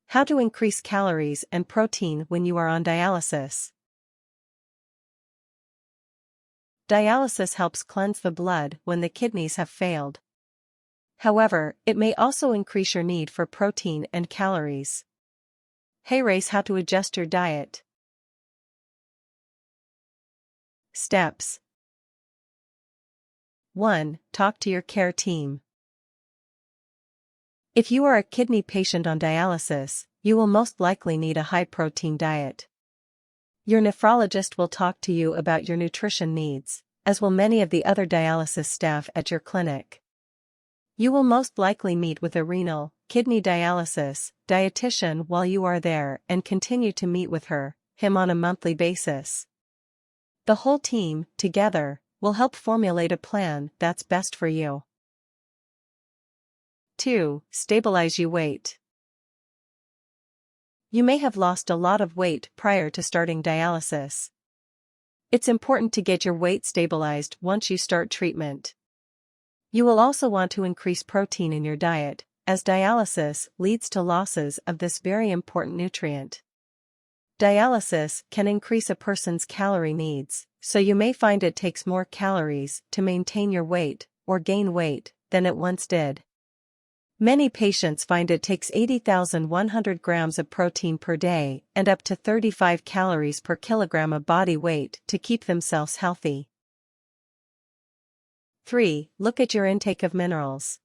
How to increase calories and protein when you are on dialysis. Dialysis helps cleanse the blood when the kidneys have failed. However, it may also increase your need for protein and calories. Here's how to adjust your diet. Steps. 1. Talk to your care team. If you are a kidney patient on dialysis, you will most likely need a high-protein diet. Your nephrologist will talk to you about your nutrition needs, as will many of the other dialysis staff at your clinic. You will most likely meet with a renal, kidney dialysis dietitian while you are there and continue to meet with him on a monthly basis. The whole team, together, will help formulate a plan that's best for you. 2. Stabilize your weight. You may have lost a lot of weight prior to starting dialysis. It's important to get your weight stabilized once you start treatment. You will also want to increase protein in your diet, as dialysis leads to losses of this very important nutrient. Dialysis can increase a person's calorie needs, so you may find it takes more calories to maintain your weight or gain weight than it once did. Many patients find it takes 80,100 grams of protein per day and up to 35 calories per kilogram of body weight to keep themselves healthy. 3. Look at your intake of minerals.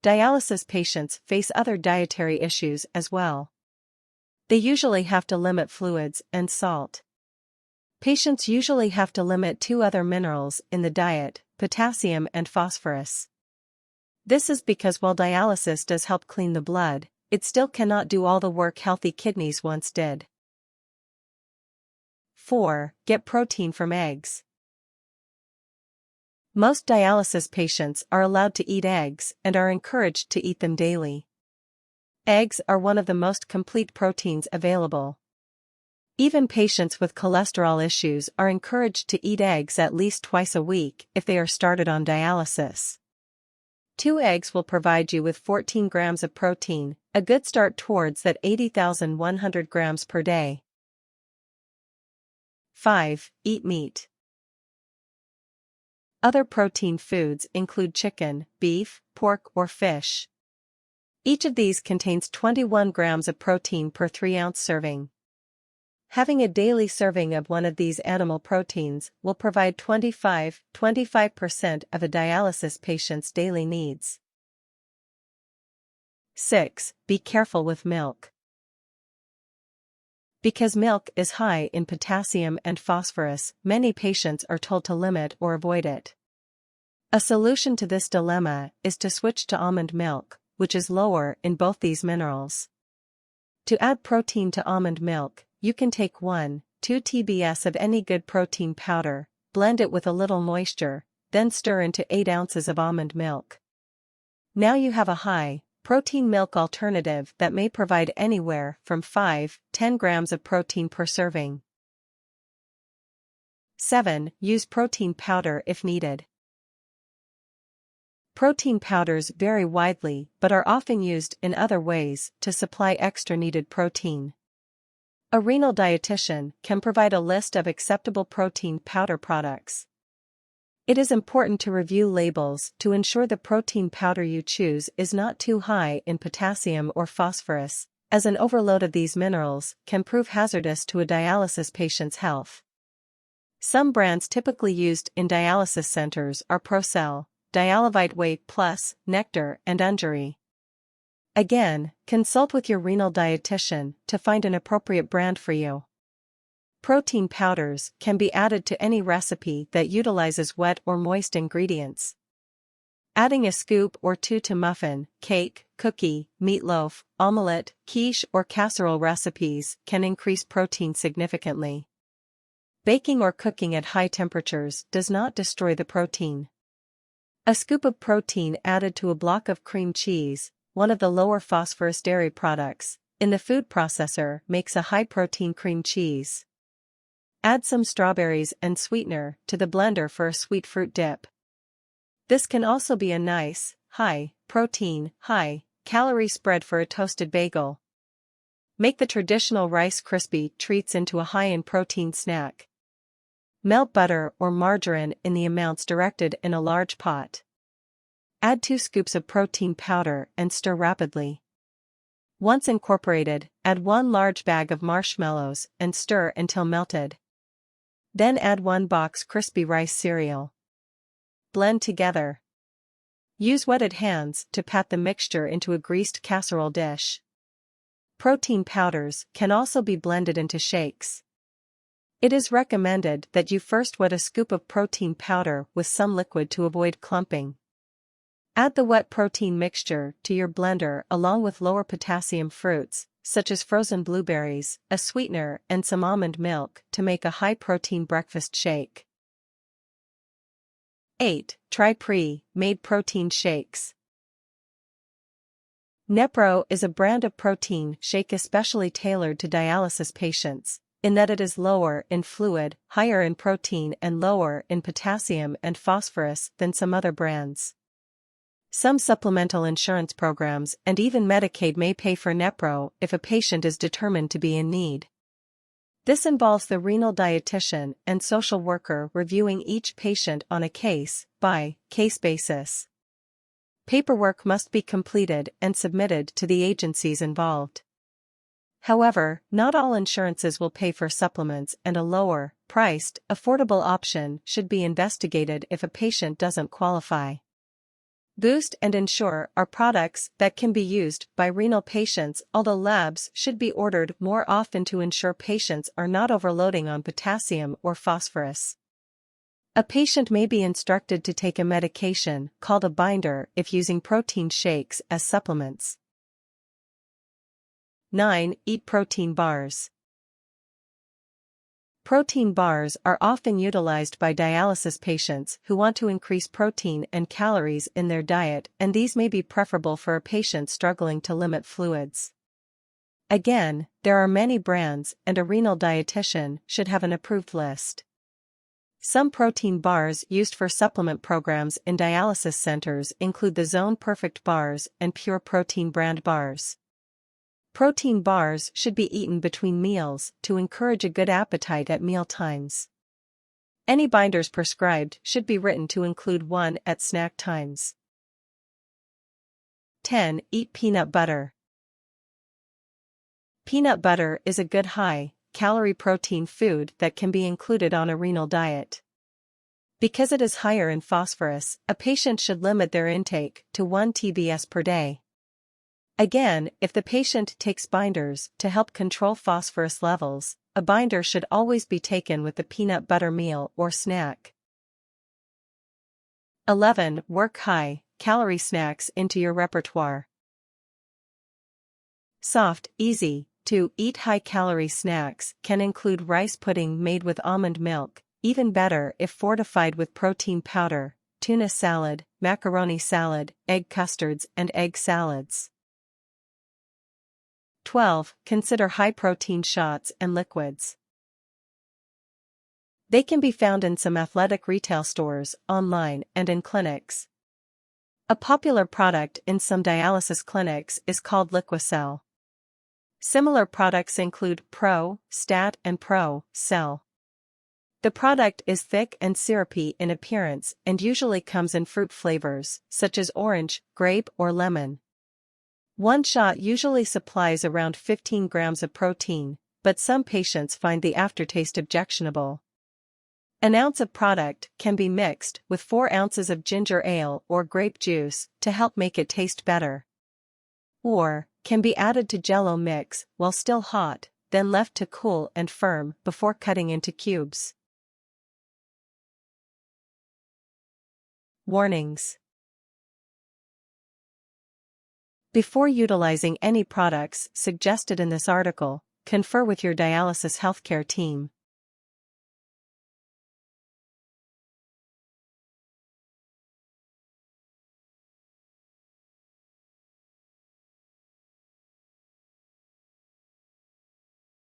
Dialysis patients face other dietary issues as well. They usually have to limit fluids and salt. Patients usually have to limit 2 other minerals in the diet, potassium and phosphorus. This is because while dialysis does help clean the blood, it still cannot do all the work healthy kidneys once did. 4. Get protein from eggs. Most dialysis patients are allowed to eat eggs and are encouraged to eat them daily. Eggs are one of the most complete proteins available. Even patients with cholesterol issues are encouraged to eat eggs at least twice a week if they are started on dialysis. 2 eggs will provide you with 14 grams of protein, a good start towards that 80,100 grams per day. 5. Eat meat. Other protein foods include chicken, beef, pork or fish. Each of these contains 21 grams of protein per 3-ounce serving. Having a daily serving of one of these animal proteins will provide 25% of a dialysis patient's daily needs. 6. Be careful with milk. Because milk is high in potassium and phosphorus, many patients are told to limit or avoid it. A solution to this dilemma is to switch to almond milk, which is lower in both these minerals. To add protein to almond milk, you can take 1-2 tbs of any good protein powder, blend it with a little moisture, then stir into 8 ounces of almond milk. Now you have a high-protein milk alternative that may provide anywhere from 5-10 grams of protein per serving. 7. Use protein powder if needed. Protein powders vary widely but are often used in other ways to supply extra needed protein. A renal dietitian can provide a list of acceptable protein powder products. It is important to review labels to ensure the protein powder you choose is not too high in potassium or phosphorus, as an overload of these minerals can prove hazardous to a dialysis patient's health. Some brands typically used in dialysis centers are Pro-Cel, Dialyvite Whey Plus, Nectar and Undri. Again, consult with your renal dietitian to find an appropriate brand for you. Protein powders can be added to any recipe that utilizes wet or moist ingredients. Adding a scoop or 2 to muffin, cake, cookie, meatloaf, omelette, quiche or casserole recipes can increase protein significantly. Baking or cooking at high temperatures does not destroy the protein. A scoop of protein added to a block of cream cheese, one of the lower phosphorus dairy products, in the food processor makes a high-protein cream cheese. Add some strawberries and sweetener to the blender for a sweet fruit dip. This can also be a nice, high-protein, high high-calorie spread for a toasted bagel. Make the traditional Rice Krispie treats into a high-in-protein snack. Melt butter or margarine in the amounts directed in a large pot. Add 2 scoops of protein powder and stir rapidly. Once incorporated, add 1 large bag of marshmallows and stir until melted. Then add 1 box crispy rice cereal. Blend together. Use wetted hands to pat the mixture into a greased casserole dish. Protein powders can also be blended into shakes. It is recommended that you first wet a scoop of protein powder with some liquid to avoid clumping. Add the wet protein mixture to your blender along with lower potassium fruits, such as frozen blueberries, a sweetener, and some almond milk to make a high-protein breakfast shake. 8. Try pre-made protein shakes. Nepro is a brand of protein shake especially tailored to dialysis patients, in that it is lower in fluid, higher in protein and lower in potassium and phosphorus than some other brands. Some supplemental insurance programs and even Medicaid may pay for Nepro if a patient is determined to be in need. This involves the renal dietitian and social worker reviewing each patient on a case-by-case basis. Paperwork must be completed and submitted to the agencies involved. However, not all insurances will pay for supplements, and a lower-priced, affordable option should be investigated if a patient doesn't qualify. Boost and Ensure are products that can be used by renal patients, although labs should be ordered more often to ensure patients are not overloading on potassium or phosphorus. A patient may be instructed to take a medication called a binder if using protein shakes as supplements. 9. Eat protein bars. Protein bars are often utilized by dialysis patients who want to increase protein and calories in their diet, and these may be preferable for a patient struggling to limit fluids. Again, there are many brands, and a renal dietitian should have an approved list. Some protein bars used for supplement programs in dialysis centers include the Zone Perfect bars and Pure Protein brand bars. Protein bars should be eaten between meals to encourage a good appetite at meal times. Any binders prescribed should be written to include one at snack times. 10. Eat peanut butter. Peanut butter is a good high-calorie protein food that can be included on a renal diet. Because it is higher in phosphorus, a patient should limit their intake to 1 TBS per day. Again, if the patient takes binders to help control phosphorus levels, a binder should always be taken with the peanut butter meal or snack. 11. Work high-calorie snacks into your repertoire. Soft, easy-to-eat high-calorie snacks can include rice pudding made with almond milk, even better if fortified with protein powder, tuna salad, macaroni salad, egg custards, and egg salads. 12. Consider high-protein shots and liquids. They can be found in some athletic retail stores, online, and in clinics. A popular product in some dialysis clinics is called Liquacel. Similar products include Pro-Stat and Pro-Cel. The product is thick and syrupy in appearance and usually comes in fruit flavors, such as orange, grape, or lemon. One shot usually supplies around 15 grams of protein, but some patients find the aftertaste objectionable. An ounce of product can be mixed with 4 ounces of ginger ale or grape juice to help make it taste better. Or, can be added to Jell-O mix while still hot, then left to cool and firm before cutting into cubes. Warnings. Before utilizing any products suggested in this article, confer with your dialysis healthcare team.